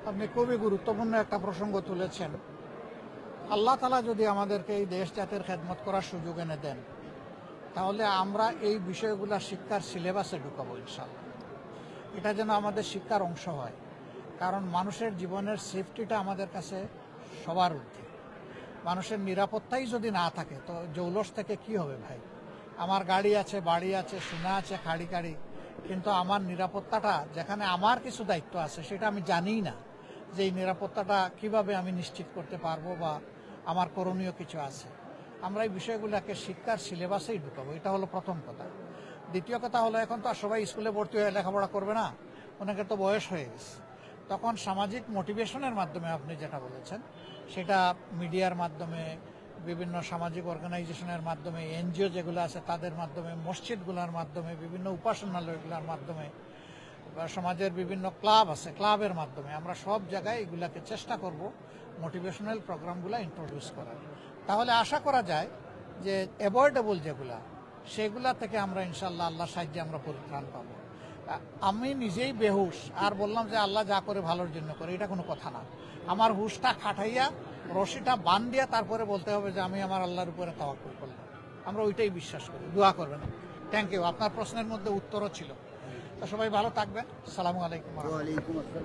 আপনি খুবই গুরুত্বপূর্ণ একটা প্রসঙ্গ তুলেছেন। আল্লাহ তাআলা যদি আমাদেরকে এই দেশ জাতির খেদমত করার সুযোগ এনে দেন, তাহলে আমরা এই বিষয়গুলো শিক্ষার সিলেবাসে ঢুকাবো ইনশাআল্লাহ। এটা যেন আমাদের শিক্ষার অংশ হয়, কারণ মানুষের জীবনের সেফটিটা আমাদের কাছে সবার ঊর্ধ্বে। মানুষের নিরাপত্তাই যদি না থাকে তো জৌলস থেকে কি হবে ভাই? আমার গাড়ি আছে, বাড়ি আছে, সোনা আছে, খাড়ি খাড়ি, কিন্তু আমার নিরাপত্তাটা, যেখানে আমার কিছু দায়িত্ব আছে, সেটা আমি জানিই না যে এই নিরাপত্তাটা কিভাবে আমি নিশ্চিত করতে পারবো বা আমার করণীয় কিছু আছে। আমরা এই বিষয়গুলোকে শিক্ষার সিলেবাসেই ঢুকাবো, এটা হলো প্রথম কথা। দ্বিতীয় কথা হলো, এখন তো আর সবাই স্কুলে ভর্তি হয়ে লেখাপড়া করবে না, অনেকে তো বয়স হয়ে গেছে। তখন সামাজিক মোটিভেশনের মাধ্যমে আপনি যেটা বলেছেন, সেটা মিডিয়ার মাধ্যমে, বিভিন্ন সামাজিক অর্গানাইজেশনের মাধ্যমে, এনজিও যেগুলো আছে তাদের মাধ্যমে, মসজিদগুলোর মাধ্যমে, বিভিন্ন উপাসনালয়গুলোর মাধ্যমে, বা সমাজের বিভিন্ন ক্লাব আছে, ক্লাবের মাধ্যমে আমরা সব জায়গায় এগুলাকে চেষ্টা করব মোটিভেশনাল প্রোগ্রামগুলো ইন্ট্রোডিউস করার। তাহলে আশা করা যায় যে অ্যাভয়েডেবল যেগুলা, সেগুলা থেকে আমরা ইনশাল্লাহ আল্লাহর সাহায্যে আমরা পরিত্রাণ পাবো। আমি নিজেই বেহুশ আর বললাম যে আল্লাহ যা করে ভালোর জন্য করে, এটা কোনো কথা না। আমার হুশটা খাটাইয়া, রশিটা বান দিয়া তারপরে বলতে হবে যে আমি আমার আল্লাহর উপরে তাওয়াক্কুল করলাম। আমরা ওইটাই বিশ্বাস করি। দোয়া করবেন। Thank you. আপনার প্রশ্নের মধ্যে উত্তরও ছিল। তো সবাই ভালো থাকবেন। আসসালামু আলাইকুম।